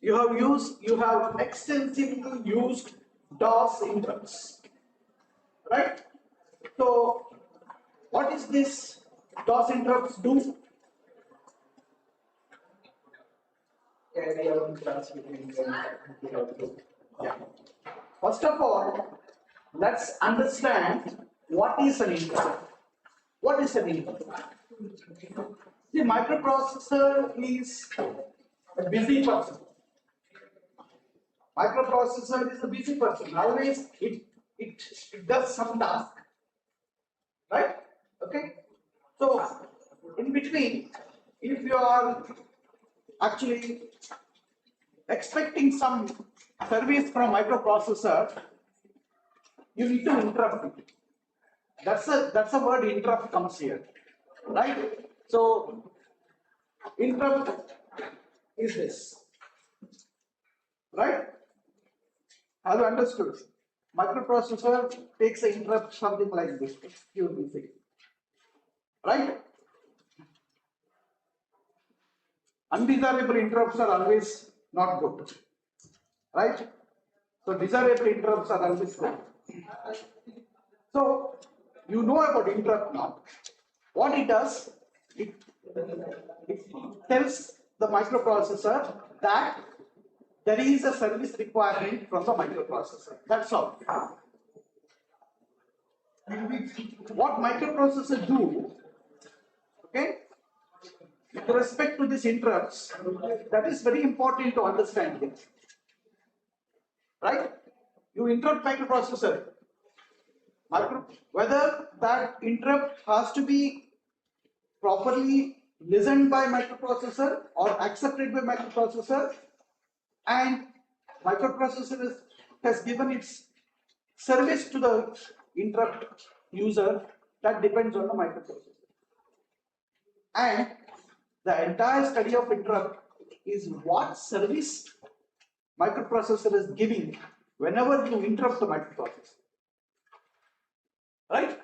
you have extensively used DOS interrupts, right? So what is this DOS interrupts do? Carry out class between them. Yeah. First of all, let's understand what is an interrupt. What is an interrupt? The microprocessor is a busy person. Microprocessor is a busy person. Always it does some task, right? Okay. So in between, if you are actually expecting some service from microprocessor, you need to interrupt it. That's a word interrupt comes here, right? So interrupt is this, right? Have you understood? Microprocessor takes an interrupt something like this. You will see, right? Undesirable interrupts are always not good, right? So desirable interrupts are always good. So you know about interrupt now. What it does, it tells the microprocessor that there is a service requirement from the microprocessor. That's all. What microprocessor do, okay, with respect to these interrupts, that is very important to understand here. Right? You interrupt microprocessor. Whether that interrupt has to be properly listened by microprocessor or accepted by microprocessor, and microprocessor has given its service to the interrupt user, that depends on the microprocessor. And the entire study of interrupt is what service microprocessor is giving whenever you interrupt the microprocessor. Right?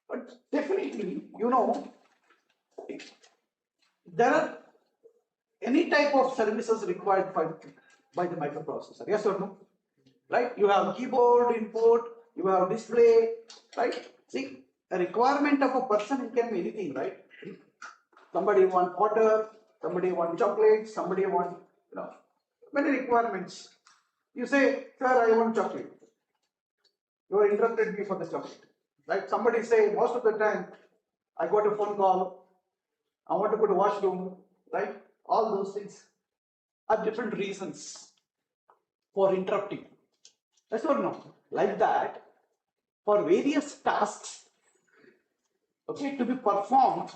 But definitely, you know, there are any type of services required by the microprocessor. Yes or no? Right? You have keyboard input, you have display, right? See, a requirement of a person can be anything, right? Somebody want water, somebody want chocolate, somebody want, many requirements. You say, sir, I want chocolate. You are interrupted me for the chocolate. Right? Somebody say, most of the time, I got a phone call, I want to go to washroom, right? All those things are different reasons for interrupting. That's or no? Like that, for various tasks, okay, to be performed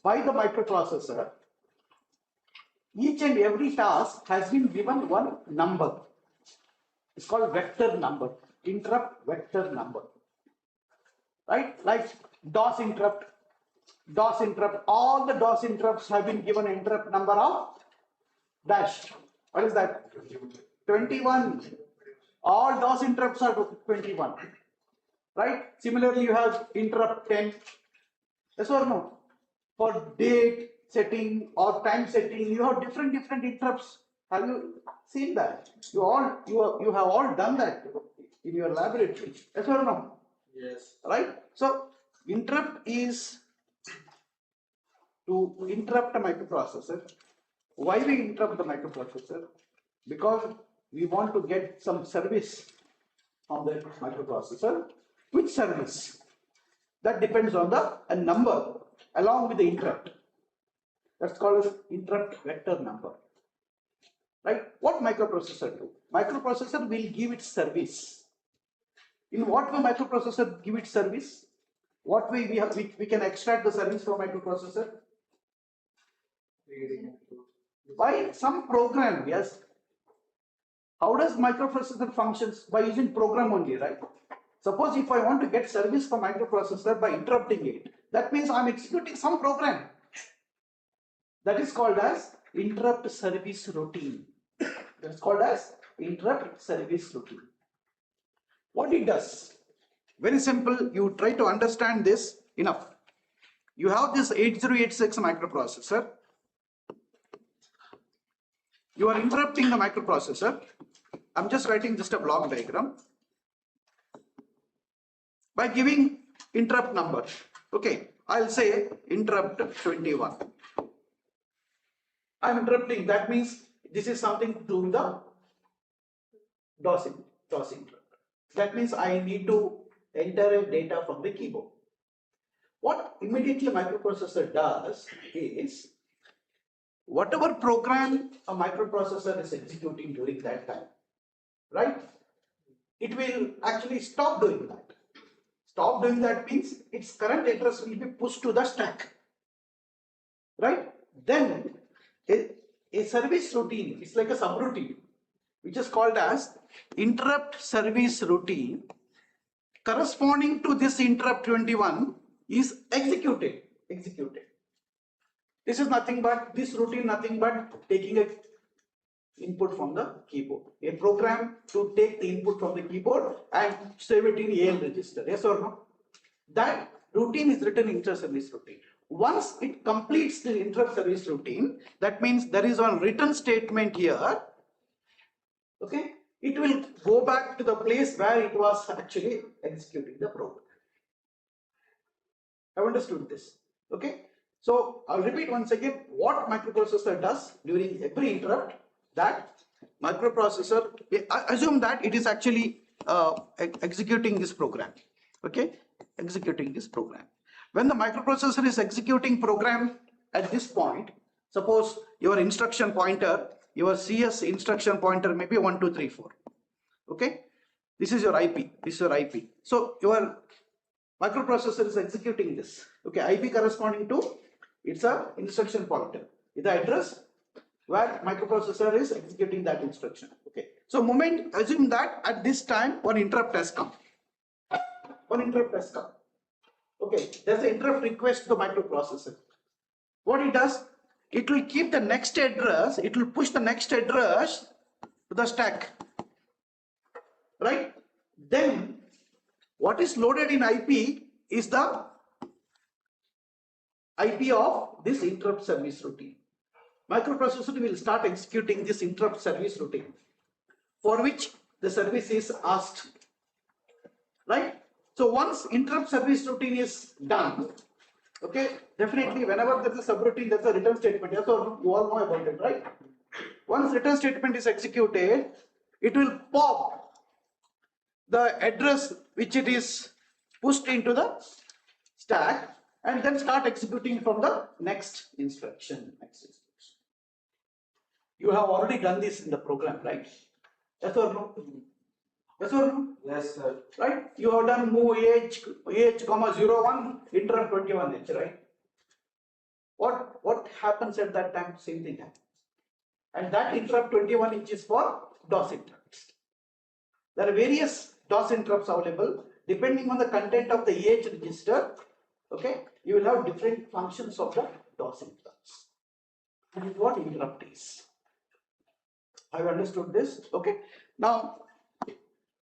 by the microprocessor, each and every task has been given one number. It's called vector number, interrupt vector number. Right? Like DOS interrupt, all the DOS interrupts have been given an interrupt number of dash. What is that? 21. All DOS interrupts are 21. Right? Similarly, you have interrupt 10. Yes or no? For date setting or time setting, you have different interrupts. Have you seen that? You have all done that in your laboratory. Yes or no? Yes. Right? So interrupt is to interrupt a microprocessor. Why we interrupt the microprocessor? Because we want to get some service from the microprocessor. Which service? That depends on a number along with the interrupt. That's called as interrupt vector number. Right? What microprocessor do? Microprocessor will give its service. In what way microprocessor give its service? What way we can extract the service from microprocessor? By some program, yes. How does microprocessor functions? By using program only, right? Suppose if I want to get service from microprocessor by interrupting it, that means I'm executing some program. That is called as interrupt service routine. That's called as interrupt service routine. What it does? Very simple. You try to understand this enough. You have this 8086 microprocessor. you are interrupting the microprocessor. I'm just writing just a block diagram by giving interrupt number. Okay, I'll say interrupt 21. I'm interrupting, that means this is something to do with the DOS interrupt. That means I need to enter a data from the keyboard. What immediately microprocessor does is, whatever program a microprocessor is executing during that time, right? It will actually stop doing that. Stop doing that means its current address will be pushed to the stack, right? Then a service routine, it's like a subroutine, which is called as interrupt service routine, corresponding to this interrupt 21 is executed. This is nothing but, this routine nothing but taking a input from the keyboard. A program to take the input from the keyboard and save it in AL register. Yes or no? That routine is written interrupt service routine. Once it completes the interrupt service routine, that means there is one written statement here. Okay, it will go back to the place where it was actually executing the program. Have understood this? Okay, so I'll repeat once again what microprocessor does during every interrupt. That microprocessor, assume that it is actually executing this program. Okay, executing this program. When the microprocessor is executing program at this point, suppose your instruction pointer, your CS instruction pointer may be 1, 2, 3, 4. Okay, this is your IP. This is your IP. So your microprocessor is executing this. Okay, IP corresponding to, it's a instruction pointer. Is the address where microprocessor is executing that instruction. Okay, so moment, assume that at this time one interrupt has come. One interrupt has come. Okay, there's an interrupt request to the microprocessor. What it does, it will keep the next address, it will push the next address to the stack, right? Then what is loaded in IP is the IP of this interrupt service routine. Microprocessor will start executing this interrupt service routine, for which the service is asked, right? So once interrupt service routine is done, okay, definitely whenever there is a subroutine, there's a return statement. Yes or no? You all know about it, right? Once return statement is executed, it will pop the address which it is pushed into the stack and then start executing from the next instruction. You have already done this in the program, right? Yes or no? Yes or no? Yes, sir. Right? You have done move AH comma 01 interrupt 21H, right? What happens at that time? Same thing happens. And that interrupt 21H is for DOS interrupts. There are various DOS interrupts available depending on the content of the AH register. Okay, you will have different functions of the DOS interrupts. And what interrupt is? Have you understood this? Okay. Now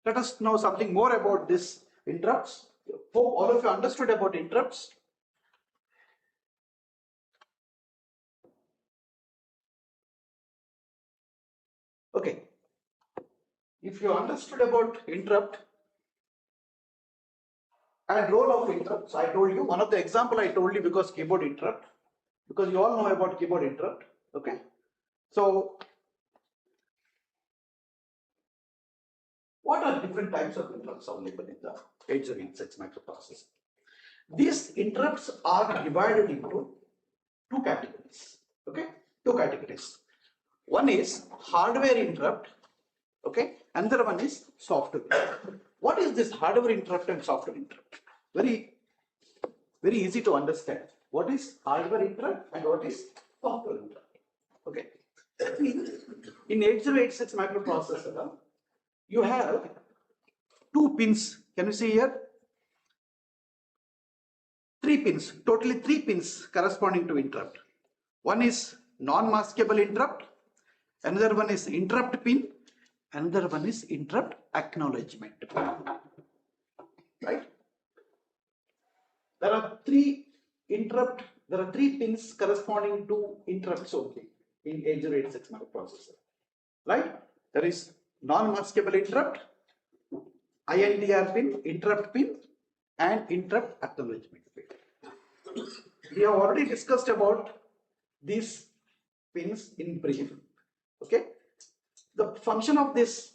let us know something more about this interrupts. Hope all of you understood about interrupts. Okay. If you understood about interrupt and role of interrupts, I told you one of the example I told you because keyboard interrupt, because you all know about keyboard interrupt. Okay. So what are different types of interrupts available in the 8086 microprocessor? These interrupts are divided into two categories. Okay, two categories. One is hardware interrupt. Okay, another one is software interrupt. What is this hardware interrupt and software interrupt? Very easy to understand. What is hardware interrupt and what is software interrupt? Okay, in 8086 microprocessor, you have two pins. Can you see here? Three pins, totally three pins corresponding to interrupt. One is non-maskable interrupt, another one is interrupt pin, another one is interrupt acknowledgement pin. Right? There are three pins corresponding to interrupts only in 8086 microprocessor. right? There is non-maskable interrupt, INTR pin, interrupt pin, and interrupt acknowledgement pin. We have already discussed about these pins in brief. Okay, the function of these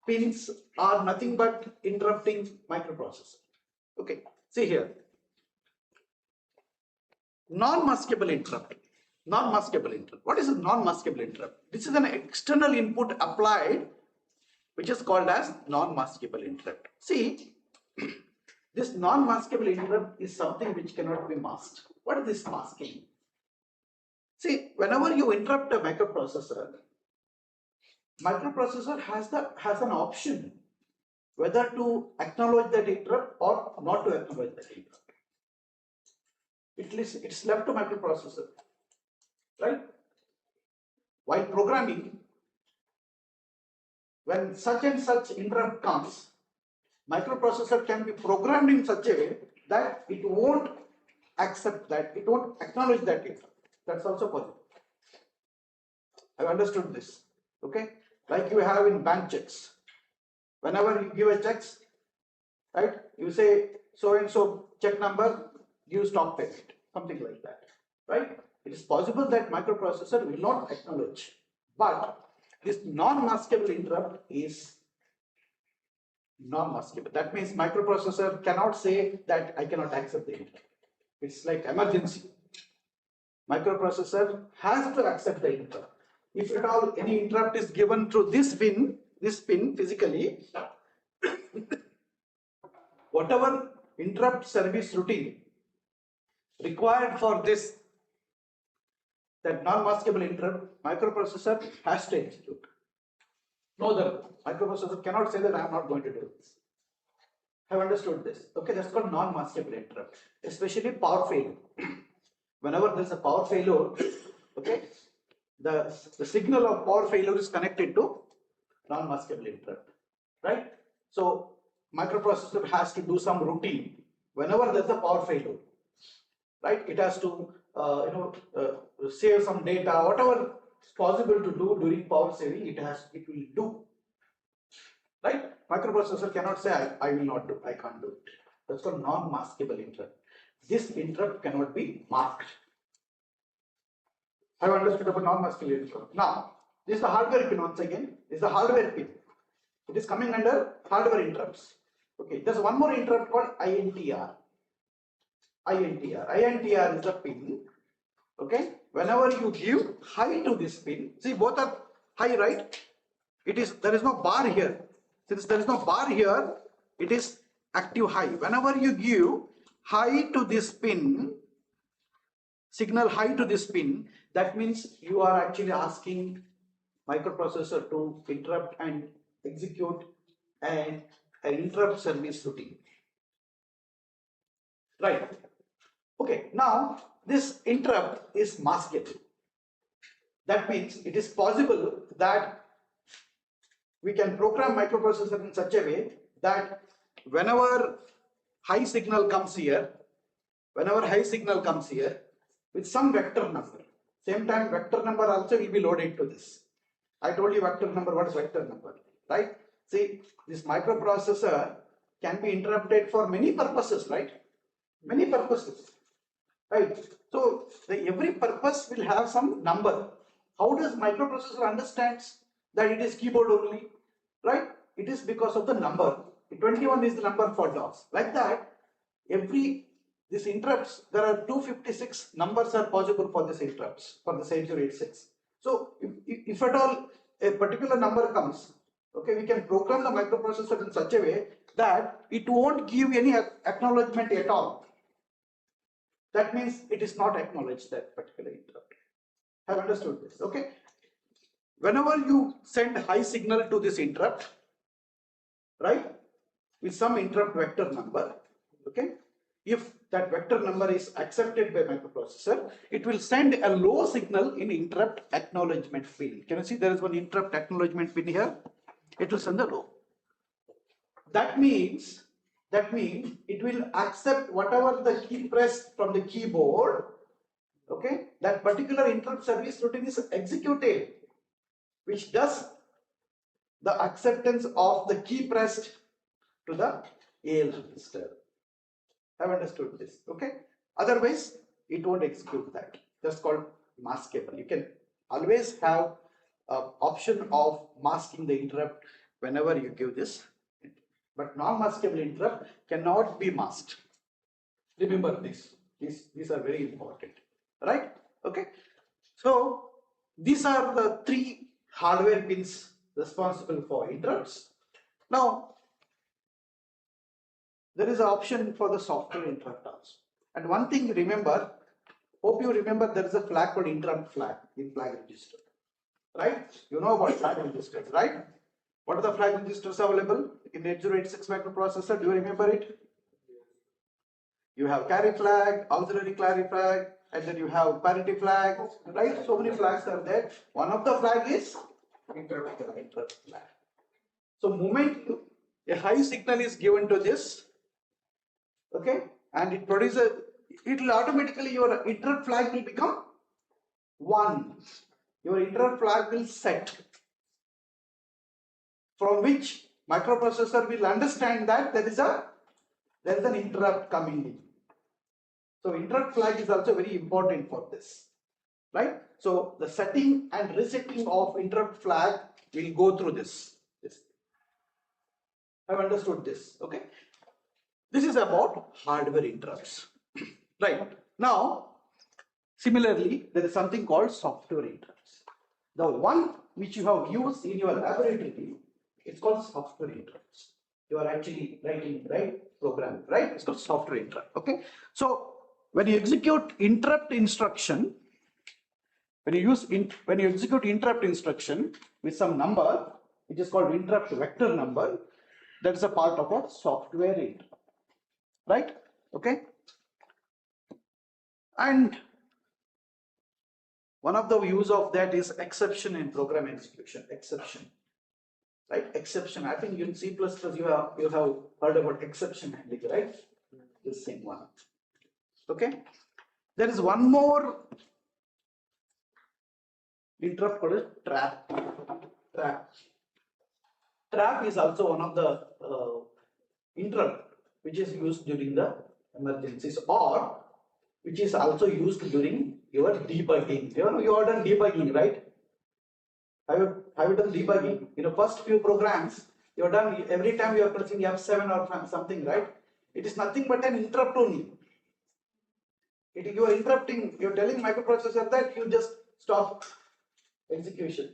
pins are nothing but interrupting microprocessor. Okay, see here, non-maskable interrupt. Non-maskable interrupt. What is a non-maskable interrupt? This is an external input applied, which is called as non-maskable interrupt. See, this non-maskable interrupt is something which cannot be masked. What is this masking? See, whenever you interrupt a microprocessor has an option whether to acknowledge that interrupt or not to acknowledge that interrupt. It's left to microprocessor, right? While programming, when such and such interrupt comes, microprocessor can be programmed in such a way that it won't accept that, it won't acknowledge that interrupt. That's also possible. I've understood this. Okay, like you have in bank checks. Whenever you give a checks, right, you say so and so check number, give stop payment, something like that, right? It is possible that microprocessor will not acknowledge, but this non-maskable interrupt is non-maskable. That means microprocessor cannot say that I cannot accept the interrupt. It's like emergency. Microprocessor has to accept the interrupt. If at all any interrupt is given through this pin physically, whatever interrupt service routine required for this, that non-maskable interrupt, microprocessor has to execute. No other microprocessor cannot say that I am not going to do this. Have understood this? Okay, that's called non-maskable interrupt, especially power failure. Whenever there is a power failure, okay, the signal of power failure is connected to non-maskable interrupt, right? So microprocessor has to do some routine whenever there is a power failure, right? It has to save some data, whatever is possible to do during power saving, it will do, right? Microprocessor cannot say I will not do, I can't do it. That's called non-maskable interrupt. This interrupt cannot be masked. Have understood about non-maskable interrupt? Now, this is the hardware pin once again. This is the hardware pin. It is coming under hardware interrupts. Okay, there's one more interrupt called INTR. INTR is the pin. Okay, whenever you give high to this pin, see both are high, right? There is no bar here. Since there is no bar here, it is active high. Whenever you give high to this pin, signal high to this pin, that means you are actually asking microprocessor to interrupt and execute an interrupt service routine. Right. Okay, now this interrupt is maskable. That means it is possible that we can program microprocessor in such a way that whenever high signal comes here, with some vector number, same time vector number also will be loaded to this. I told you vector number, what is vector number, right? See, this microprocessor can be interrupted for many purposes, right? Many purposes, right? So every purpose will have some number. How does microprocessor understands that it is keyboard only, right? It is because of the number. 21 is the number for dogs. Like that, this interrupts, there are 256 numbers are possible for this interrupts, for the 8086. So if at all a particular number comes, okay, we can program the microprocessor in such a way that it won't give any acknowledgement at all. That means it is not acknowledged, that particular interrupt. Have understood this? Okay. Whenever you send high signal to this interrupt, right, with some interrupt vector number, okay, if that vector number is accepted by microprocessor, it will send a low signal in interrupt acknowledgement pin. Can you see there is one interrupt acknowledgement pin here? It will send a low. That means it will accept whatever the key press from the keyboard. Okay, that particular interrupt service routine is executed. which does the acceptance of the key pressed to the AL register. Have understood this? Okay. Otherwise, it won't execute that. That's called maskable. You can always have an option of masking the interrupt whenever you give this. But non-maskable interrupt cannot be masked. Remember this. These are very important. Right? Okay. So these are the three hardware pins responsible for interrupts. Now, there is an option for the software interrupt also. And one thing remember, hope you remember, there is a flag called interrupt flag in flag register. Right? You know about flag registers, right? What are the flag registers available in 8086 microprocessor? Do you remember it? You have carry flag, auxiliary carry flag, and then you have parity flag, right? So many flags are there. One of the flag is interrupt flag. So moment a high signal is given to this, okay, and it produces, it will automatically, your interrupt flag will become 1. Your interrupt flag will set, from which microprocessor will understand that there is an interrupt coming in. So interrupt flag is also very important for this, right? So the setting and resetting of interrupt flag will go through this. I've understood this, okay? This is about hardware interrupts, right? Now, similarly, there is something called software interrupts. The one which you have used in your laboratory, it's called software interrupts. You are actually writing, right? Program, right? It's called software interrupt, okay? So when you execute interrupt instruction, when you execute interrupt instruction with some number, which is called interrupt vector number, that is a part of a software interrupt, right? Okay. And one of the use of that is exception in program execution. Exception, right? Exception. I think in C++ you have heard about exception handling, right? The same one. Okay. There is one more interrupt called trap. Trap is also one of the interrupt which is used during the emergencies, or which is also used during your debugging. You are done debugging, right? Have you done debugging? In the first few programs, you are done. Every time you are pressing F7 or something, right? It is nothing but an interrupt only. You are interrupting. You are telling microprocessor that you just stop execution.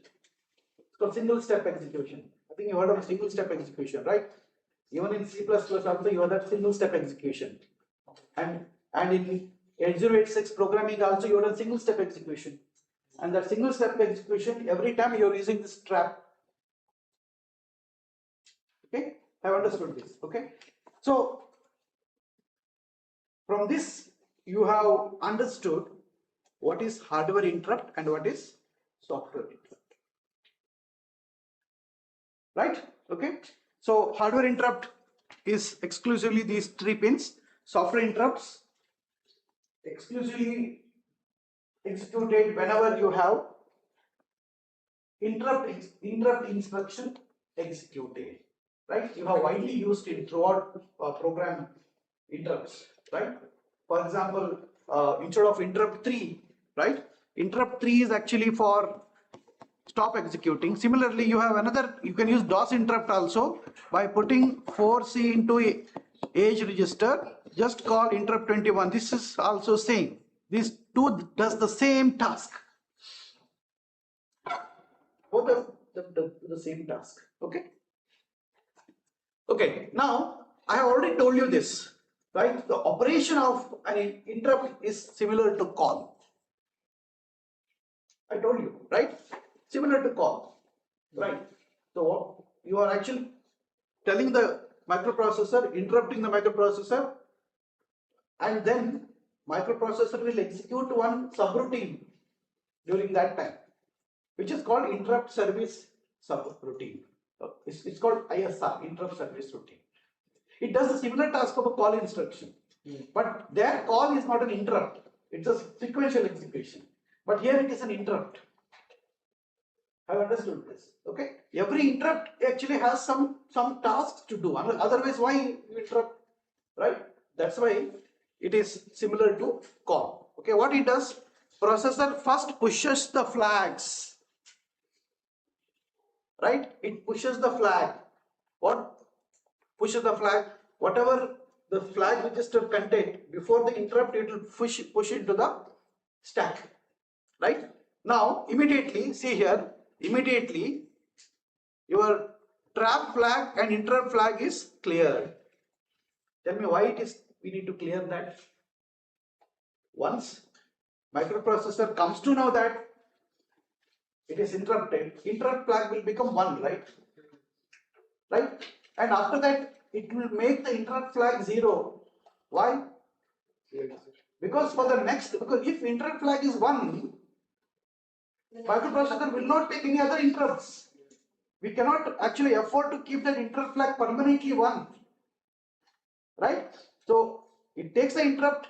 It's called single step execution. I think you heard of single step execution, right? Even in C++ also you have that single step execution. And in 8086 programming also you have a single step execution. And that single step execution, every time you are using this trap. Okay, I have understood this. Okay, so from this you have understood what is hardware interrupt and what is software interrupt, right? Okay, so hardware interrupt is exclusively these 3 pins. Software interrupts exclusively executed whenever you have interrupt instruction executed, right? You have widely used it throughout program interrupts, right? For example, instead of interrupt 3, right? Interrupt 3 is actually for stop executing. Similarly, you have another, you can use DOS interrupt also by putting 4C into age register, just call interrupt 21. This is also same. These two does the same task. Both of them do the same task. Okay. Okay. Now I have already told you this, right? The operation of an interrupt is similar to call. I told you, right? Similar to call, right? So you are actually telling the microprocessor, interrupting the microprocessor, and then microprocessor will execute one subroutine during that time, which is called interrupt service subroutine. It's called ISR, interrupt service routine. It does a similar task of a call instruction, but their call is not an interrupt. It's a sequential execution. But here it is an interrupt. Have you understood this? Okay. Every interrupt actually has some tasks to do. Otherwise, why you interrupt? Right? That's why it is similar to call. Okay. What it does? Processor first pushes the flags. Right? It pushes the flag. What pushes the flag? Whatever the flag register content before the interrupt, it will push it to the stack. Right? Now, immediately, see here, immediately your trap flag and interrupt flag is cleared. Tell me why it is we need to clear that. Once microprocessor comes to know that it is interrupted, interrupt flag will become 1, right? Right? And after that, it will make the interrupt flag 0. Why? Because for the next, because if interrupt flag is 1, microprocessor will not take any other interrupts. We cannot actually afford to keep that interrupt flag permanently 1. Right? So it takes the interrupt,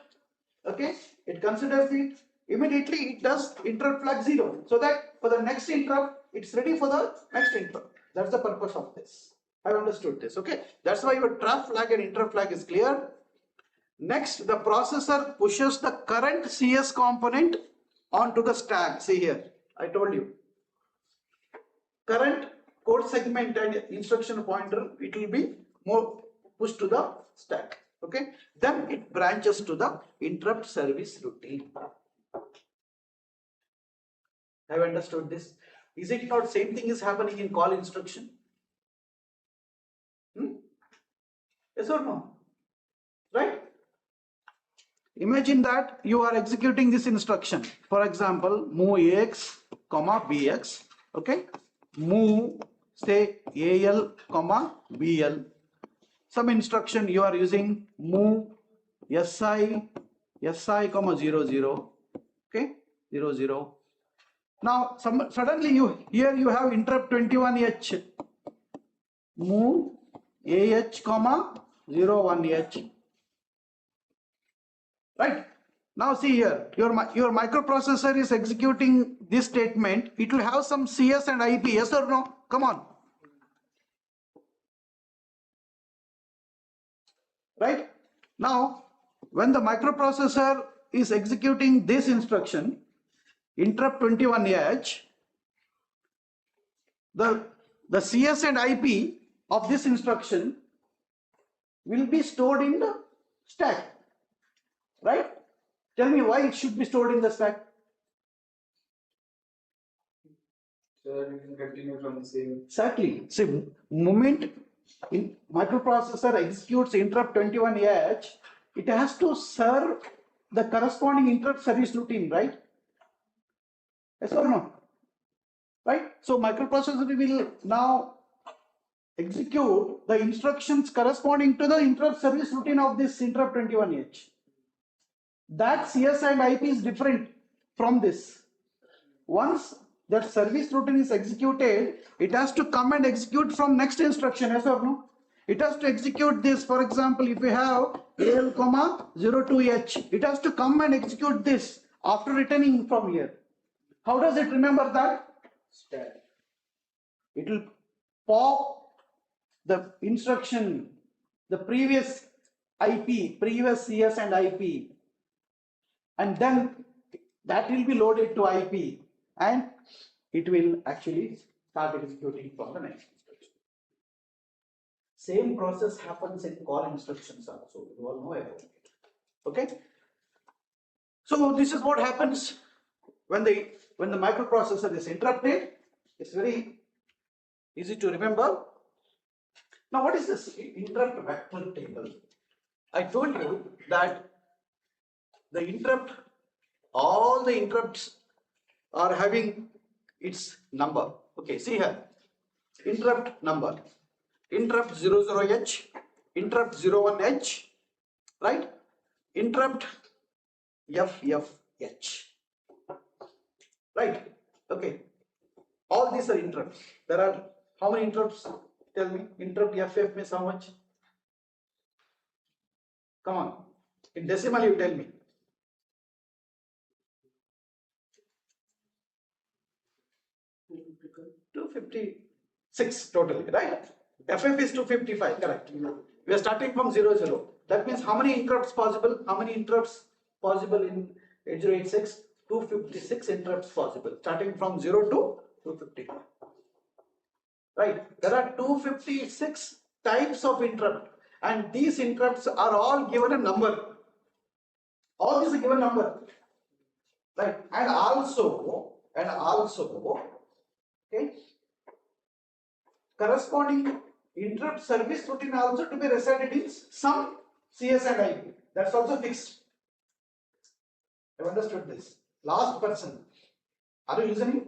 okay, it considers it, immediately it does interrupt flag 0, so that for the next interrupt it's ready for the next interrupt. That's the purpose of this. I've understood this. Okay, that's why your trap flag and interrupt flag is clear. Next, the processor pushes the current CS component onto the stack. See here, I told you, current code segment and instruction pointer, it will be more pushed to the stack. Okay, then it branches to the interrupt service routine. Have you understood this? Is it not same thing is happening in call instruction? Yes or no? Right? Imagine that you are executing this instruction. For example, move AX, BX. Okay, move say AL, BL. Some instruction you are using move SI, 0, okay, 0. Now suddenly you have interrupt 21H, move AH, 01H. Right? Now see here, your microprocessor is executing this statement. It will have some CS and IP, yes or no? Come on. Right? Now, when the microprocessor is executing this instruction, interrupt 21H, the CS and IP of this instruction will be stored in the stack. Right? Tell me why it should be stored in the stack. So that we can continue from the same. Exactly. See, moment in microprocessor executes interrupt 21H, it has to serve the corresponding interrupt service routine, right? Yes or no? Right? So microprocessor will now execute the instructions corresponding to the interrupt service routine of this interrupt 21H. That CS and IP is different from this. Once that service routine is executed, it has to come and execute from next instruction, yes or no? It has to execute this. For example, if we have AL, 02H, it has to come and execute this after returning from here. How does it remember that? Stack. It will pop the instruction, the previous IP, previous CS and IP, and then that will be loaded to IP, and it will actually start executing from the next instruction. Same process happens in call instructions also. You all know about it. Okay. So this is what happens when the microprocessor is interrupted. It's very easy to remember. Now, what is this interrupt vector table? I told you that the interrupt, all the interrupts are having its number. Okay, see here, interrupt number, interrupt 00H, interrupt 01H, right? Interrupt FFH, right? Okay, all these are interrupts. There are how many interrupts? Tell me, interrupt FF means how much? Come on, in decimal you tell me. 256 totally, right? FF is 255, correct. We are starting from 0, 0. That means how many interrupts possible? How many interrupts possible in 8086? 256 interrupts possible, starting from 0 to 255. Right? There are 256 types of interrupt, and these interrupts are all given a number. All these are given number. Right? And also, okay, corresponding interrupt service routine also to be resided in some CS and IP. That's also fixed. I've understood this. Last person. Are you listening?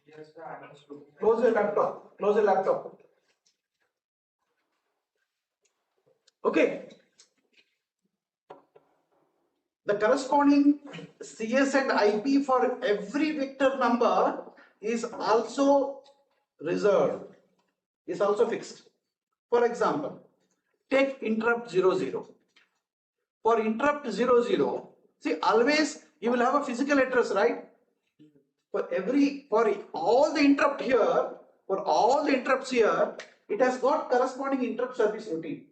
Yes, sir, I understood. Close your laptop. Close your laptop. Okay. The corresponding CS and IP for every vector number is also reserved, is also fixed. For example, take interrupt 00. For interrupt 00, see, always you will have a physical address, right? For all the interrupt here, for all the interrupts here, it has got corresponding interrupt service routine.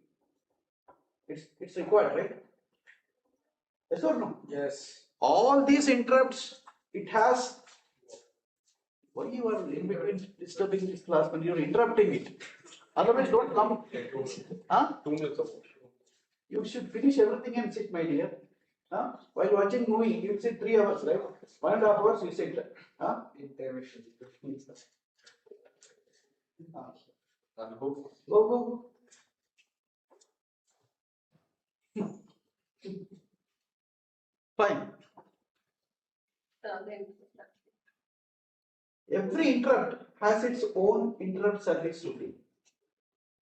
It's required, right? Yes or no? Yes. All these interrupts, it has. Why you are in between disturbing this class when you are interrupting it? Otherwise, don't come. Huh? 2 minutes of You should finish everything and sit, my dear. Huh? While watching movie, you sit 3 hours, right? 1.5 hours you sit. Huh? intermission. Go, go. Fine. Every interrupt has its own interrupt service routine.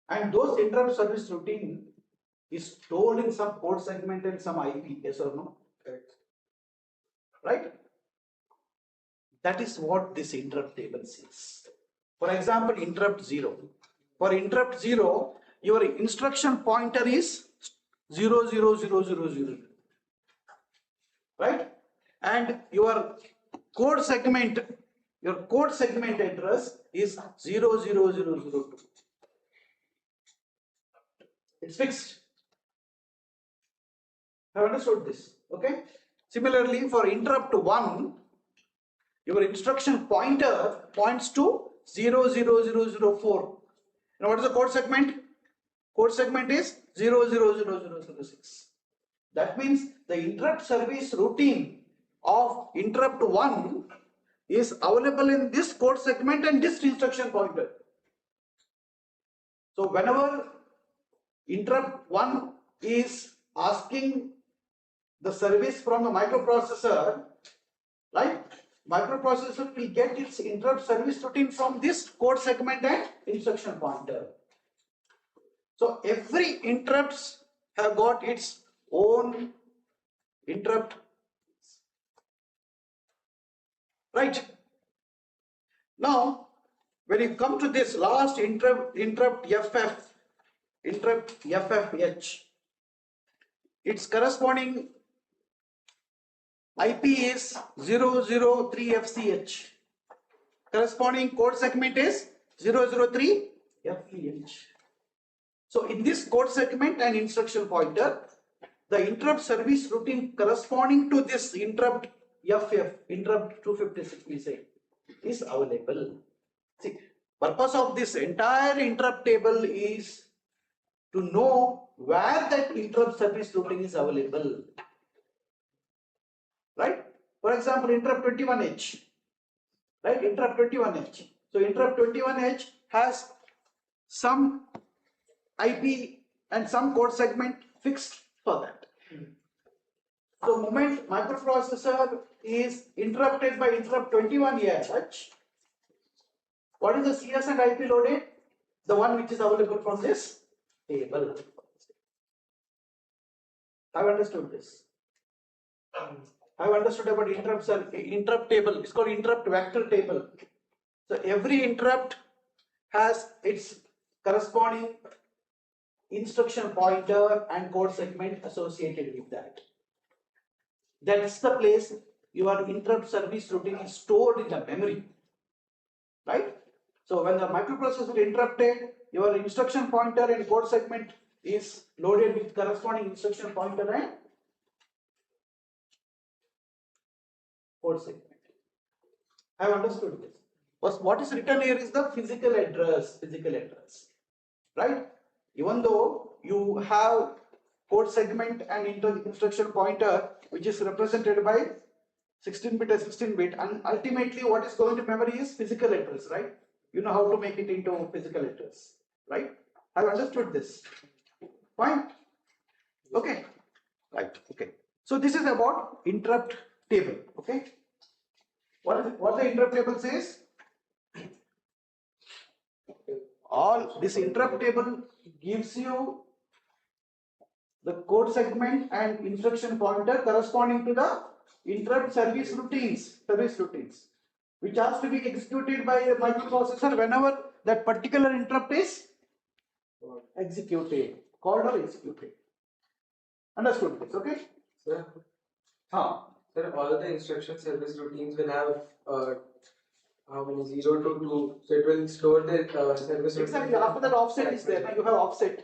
And those interrupt service routine is stored in some port segment and some IP, yes or no? Correct. Right? That is what this interrupt table says. For example, interrupt 0. For interrupt 0, your instruction pointer is 0, 0, 0, 0, 0. Right? And your code segment address is 0, 0, 0, 0, 2. It's fixed. Have understood this? Okay. Similarly, for interrupt 1, your instruction pointer points to 0, 0, 0, 0, 4. Now, what is the code segment? Code segment is 0, 0, 0, 0, 0, 6. That means the interrupt service routine of interrupt 1 is available in this code segment and this instruction pointer. So whenever interrupt 1 is asking the service from the microprocessor, right? Microprocessor will get its interrupt service routine from this code segment and instruction pointer. So every interrupts have got its own interrupt, right? Now, when you come to this last interrupt FFH, its corresponding IP is 003FCH. Corresponding code segment is 003FEH. So in this code segment and instruction pointer, the interrupt service routine corresponding to this interrupt interrupt 256 we say, is available. See, purpose of this entire interrupt table is to know where that interrupt service routine is available. Right? For example, interrupt 21H. Right? Interrupt 21H. So interrupt 21H has some IP and some code segment fixed for that. So moment microprocessor is interrupted by interrupt 21H, what is the CS and IP loaded? The one which is available from this table. I've understood this. I've understood about interrupt table. It's called interrupt vector table. So every interrupt has its corresponding instruction pointer and code segment associated with that. That's the place your interrupt service routine is stored in the memory. Right? So when the microprocessor interrupted, your instruction pointer and code segment is loaded with corresponding instruction pointer and code segment. I have understood this. What is written here is the physical address, right? Even though you have code segment and instruction pointer, which is represented by 16-bit and 16-bit, and ultimately what is going to memory is physical address, right? You know how to make it into physical address, right? I have understood this. Fine. Okay. Right. Okay. So this is about interrupt table. Okay. What the interrupt table says? All this interrupt table gives you the code segment and instruction pointer corresponding to the interrupt service routines, which has to be executed by a microprocessor whenever that particular interrupt is executed, called or executed. Understood this? Okay. Sir, sir, all the instruction service routines will have how many 0 to 2, so it will store the service Exactly. routine. After that, offset is there. Now you have offset.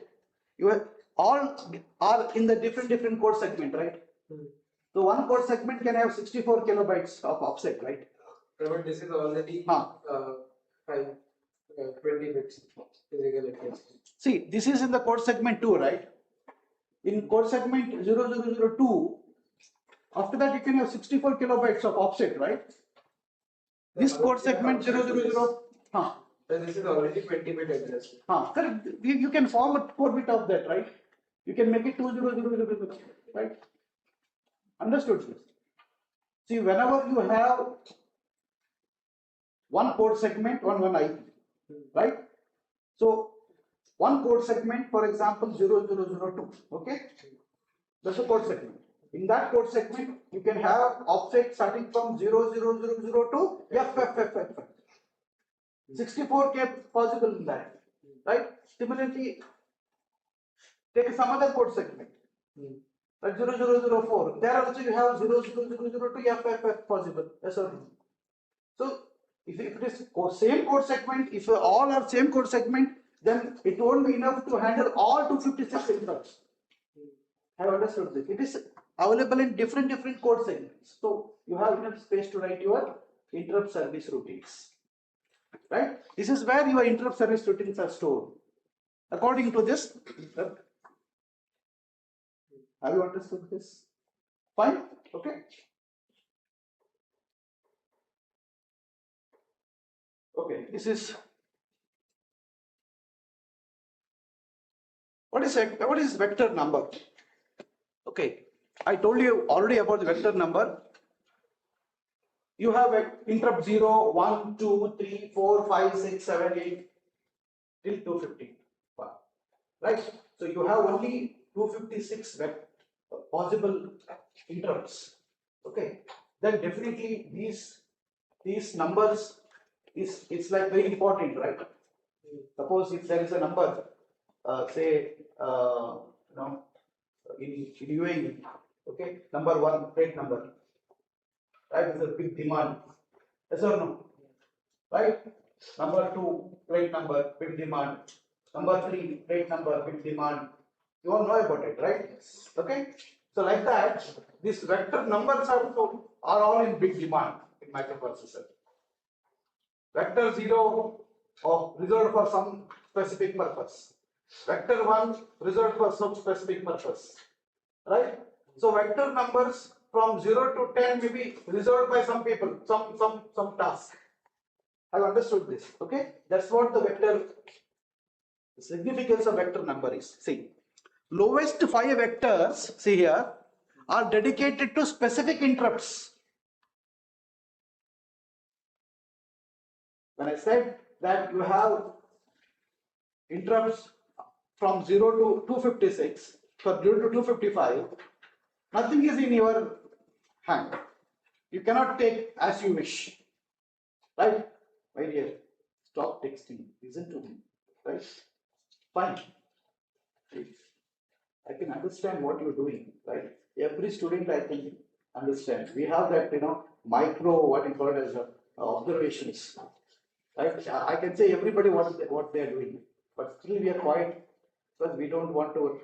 You have all are in the different code segment, right? So one code segment can have 64 kilobytes of offset, right? But this is already 20 bits physical address. See, this is in the code segment 2, right? In code segment 0002, after that you can have 64 kilobytes of offset, right? This code segment 000, So this is already 20-bit address. Correct. You can form a 4-bit of that, right? You can make it 2000, right? Understood this? See, whenever you have one code segment on one IP, right? So one code segment, for example, 0002, okay? That's a code segment. In that code segment, you can have offset starting from 00000 to FFFF. 64K possible in that, right? Similarly, take some other code segment, like 0004. There also you have 0000 to FFF possible. Yes or no? So if it is same code segment, if all are same code segment, then it won't be enough to handle all 256 interrupts. I have understood this. It is available in different code segments. So you have enough space to write your interrupt service routines. Right? This is where your interrupt service routines are stored. According to this, have you understood this? Fine? Okay. Okay, this is what is vector number? Okay, I told you already about the vector number. You have interrupt 0, 1, 2, 3, 4, 5, 6, 7, 8 till 250. Right? So you have only 256 possible interrupts. Okay. Then definitely these numbers it's like very important, right? Suppose if there is a number, say in UAE, okay, number 1 rate number, right? Is a big demand. Yes or no? Right? Number 2 rate number, big demand. Number 3 rate number, big demand. You all know about it, right? Okay. So like that, these vector numbers are all in big demand in microprocessor. Vector 0 reserved for some specific purpose. Vector 1 reserved for some specific purpose. Right? So vector numbers from 0 to 10 may be reserved by some people, some task. I've understood this. Okay? That's what the significance of vector number is. See, lowest 5 vectors, see here, are dedicated to specific interrupts. When I said that you have interrupts from 0 to 256, for 0 to 255, nothing is in your hand. You cannot take as you wish. Right? My dear, stop texting. Listen to me. Right? Fine. I can understand what you're doing. Right? Every student I can understand. We have that, micro, what you call it as observations. Right? I can say everybody what they are doing, but still we are quiet because we don't want to,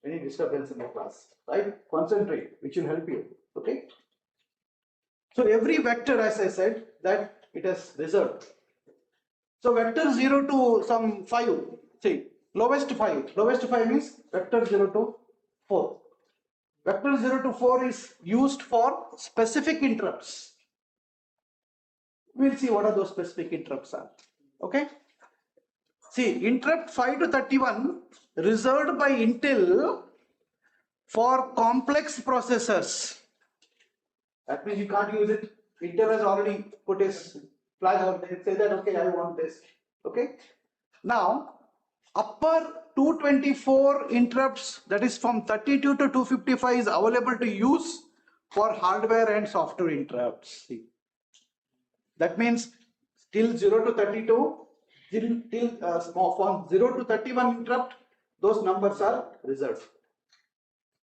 any disturbance in the class. Right? Concentrate, which will help you. Okay. So every vector, as I said, that it has result. So vector 0 to some 5, see, lowest 5 means vector 0 to 4. Vector 0 to 4 is used for specific interrupts. We'll see what are those specific interrupts are. Okay. See, interrupt 5 to 31 reserved by Intel for complex processors. That means you can't use it. Intel has already put his flag out there. Say that, okay, I want this. Okay. Now, upper 224 interrupts, that is from 32 to 255, is available to use for hardware and software interrupts. See. That means till 0 to 32, from 0 to 31 interrupt, those numbers are reserved.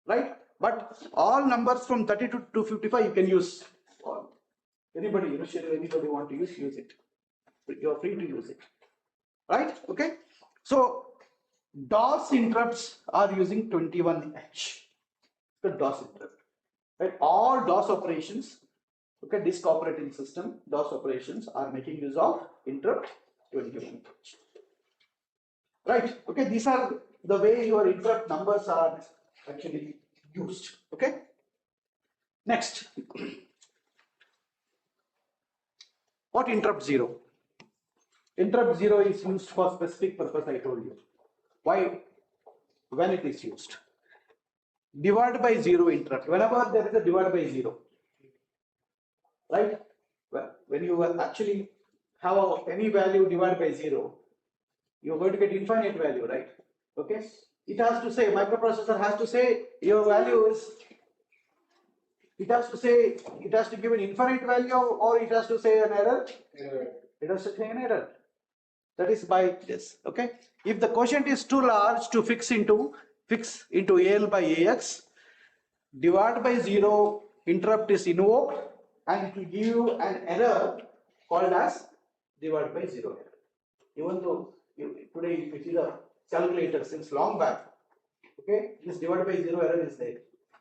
Right? But all numbers from 32 to 255 you can use. Anybody want to use it. You are free to use it. Right? Okay. So DOS interrupts are using 21H. The DOS interrupt. Right? All DOS operations, okay, disk operating system, DOS operations are making use of interrupt 21H. Right? Okay, these are the way your interrupt numbers are actually used. Okay. Next, what interrupt 0? Interrupt 0 is used for specific purpose, I told you. Why? When it is used. Divide by 0 interrupt. Whenever there is a divide by 0. Right? When you actually have any value divided by 0, you're going to get infinite value, right? Okay. It has to say, microprocessor has to say your value is, it has to give an infinite value, or it has to say an error. It has to say an error. That is by this. Okay. If the quotient is too large to fix into AL by AX, divide by 0 interrupt is invoked and it will give you an error called as divide by 0 error. Even though today if you see the calculator since long back, okay, this divide by 0 error is there,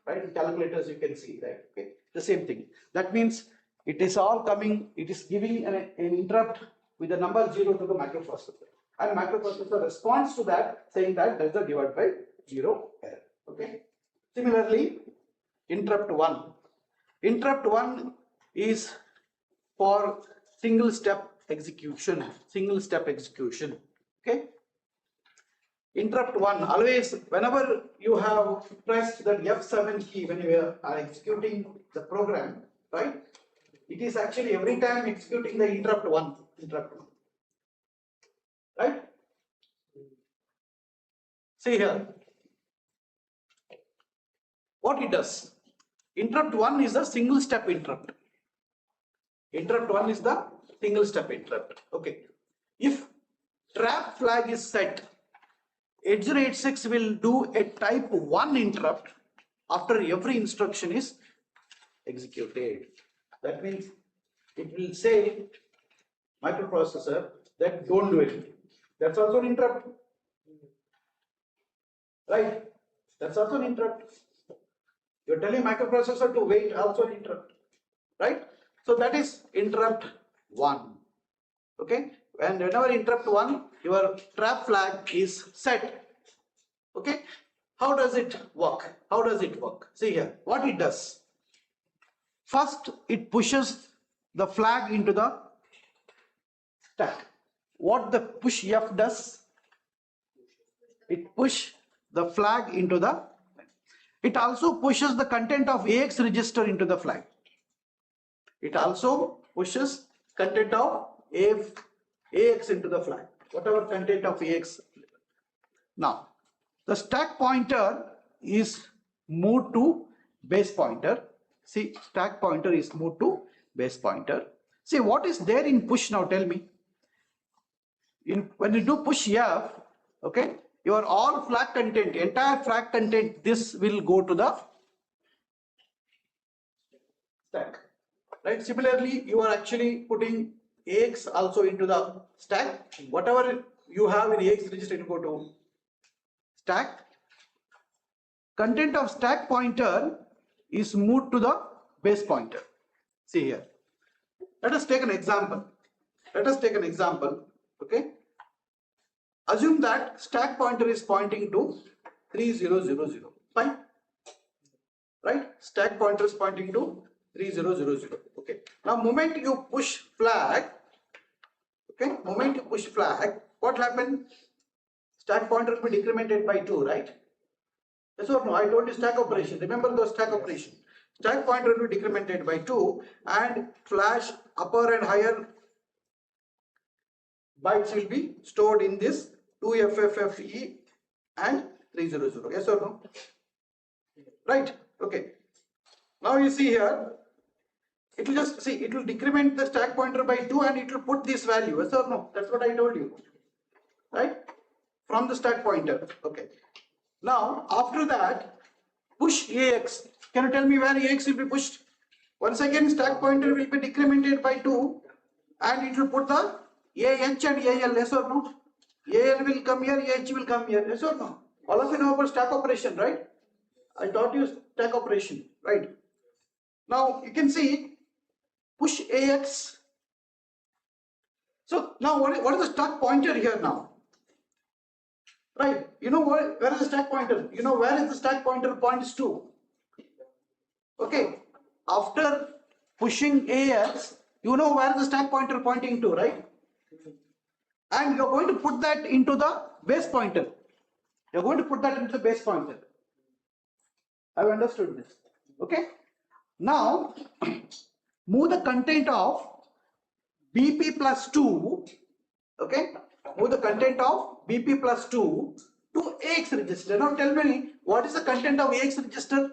right? In calculators you can see that. Okay, the same thing. That means it is all coming, it is giving an interrupt with the number 0 to the microprocessor, and microprocessor responds to that saying that there's a divide by 0 error. Okay. Similarly, interrupt 1. Interrupt 1 is for single step execution. Okay. Interrupt 1, always whenever you have pressed that F7 key when you are executing the program, right? It is actually every time executing the interrupt 1. Right? See here. What it does? Interrupt 1 is a single step interrupt. Interrupt 1 is the single step interrupt. Okay. If trap flag is set, 8086 will do a type 1 interrupt after every instruction is executed. That means it will say microprocessor that don't do it. That's also an interrupt. Right? That's also an interrupt. You're telling microprocessor to wait, also an interrupt. Right? So that is interrupt 1. Okay? And whenever interrupt 1, your trap flag is set. Okay? How does it work? See here, what it does. First, it pushes the flag into the stack. What the push F does? It pushes the flag into the. It also pushes the content of AX register into the flag. It also pushes content of AX into the flag. Whatever content of AX. Now, the stack pointer is moved to base pointer. See, stack pointer is moved to base pointer. See, what is there in push now? Tell me. When you do push F, okay, your all flag content, entire flag content, this will go to the stack. Right? Similarly, you are actually putting AX also into the stack. Whatever you have in AX register, you go to stack. Content of stack pointer is moved to the base pointer. See here. Let us take an example. Okay. Assume that stack pointer is pointing to 3000. Fine. Right? Stack pointer is pointing to 3000. Okay. Now, moment you push flag, what happened? Stack pointer will be decremented by 2, right? Yes or no? I told you stack operation. Remember those stack operation. Stack pointer will be decremented by 2 and flash upper and higher bytes will be stored in this 2FFFE and 300. Yes or no? Right? Okay. Now you see here, it will just see, it will decrement the stack pointer by 2 and it will put this value. Yes or no? That's what I told you. Right? From the stack pointer. Okay. Now, after that, push AX. Can you tell me where AX will be pushed? Once again, stack pointer will be decremented by 2 and it will put the AH and AL. Yes or no? AL will come here, AH will come here. Yes or no? All of you know about stack operation, right? I taught you stack operation, right? Now, you can see push AX. So, now what is the stack pointer here now? Right, you know where is the stack pointer? You know where is the stack pointer points to? Okay, after pushing AX, you know where the stack pointer pointing to, right? And you're going to put that into the base pointer. You're going to put that into the base pointer. I've understood this. Okay. Now, move the content of BP plus 2. Okay. Move the content of BP plus 2 to AX register. Now tell me, what is the content of AX register?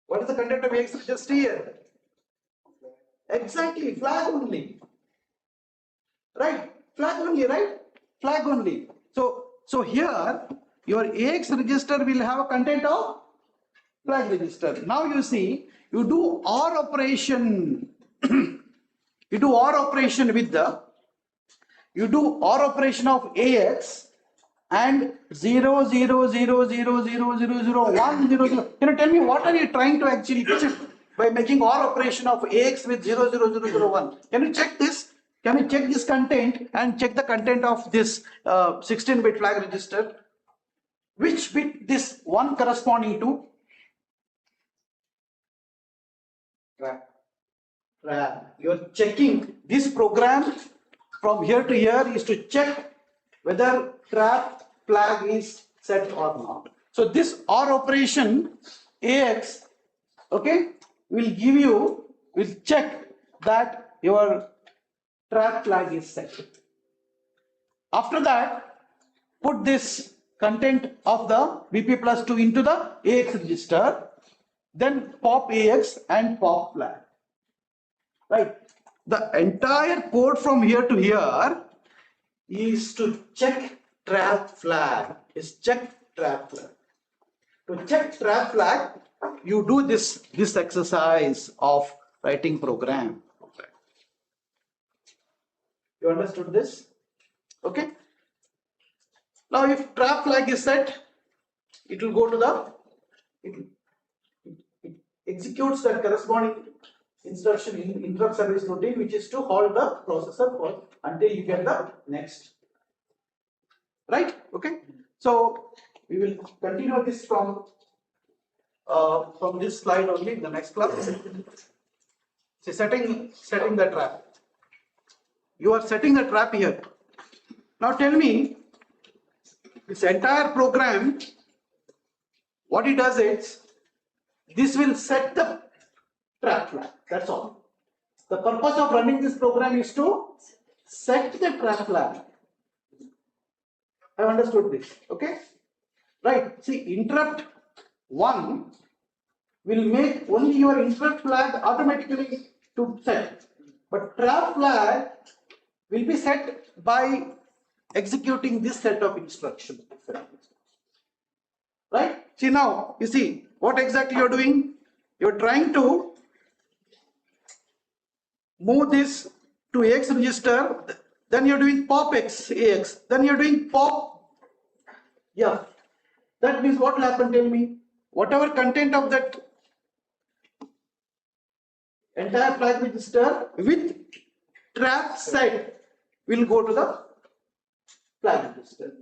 What is the content of AX register here? Exactly, flag only. Right? Flag only, right? Flag only. So here, your AX register will have a content of flag register. Now you see, you do OR operation. You do OR operation of AX and 0, 0, 0, 0, 0, 0, 0, 1, 0, 0. Can you tell me what are you trying to actually check by making OR operation of AX with 0, 0, 0, 0, 1? Can you check this? Can you check this content and check the content of this 16-bit flag register? Which bit this 1 corresponding to? You're checking this program from here to here is to check whether trap flag is set or not. So this OR operation AX, okay, will check that your trap flag is set. After that, put this content of the BP plus 2 into the AX register, then pop AX and pop flag. Right. The entire code from here to here is to check trap flag. To check trap flag, you do this exercise of writing program. You understood this? Okay. Now, if trap flag is set, it will go to it executes that corresponding instruction in interrupt service routine, which is to hold the processor until you get the next. Right? Okay. So we will continue this from this slide only in the next class. See, setting the trap. You are setting the trap here. Now tell me, this entire program, what it does is, this will set the trap flag. That's all. The purpose of running this program is to set the trap flag. I understood this. Okay. Right. See, interrupt 1 will make only your interrupt flag automatically to set. But trap flag will be set by executing this set of instructions. Right? See now, you see what exactly you're doing? You're trying to move this to X register, then you're doing pop X, AX, then you're doing pop, yeah. That means what will happen, tell me? Whatever content of that entire flag register with trap set will go to the flag register.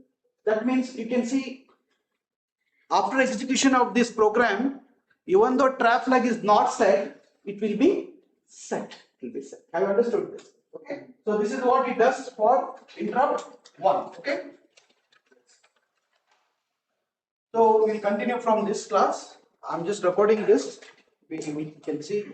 That means you can see after execution of this program, even though trap flag is not set, it will be set. It will be set. Have you understood this? Okay. So this is what it does for interrupt 1. Okay. So we'll continue from this class. I'm just recording this. We can see.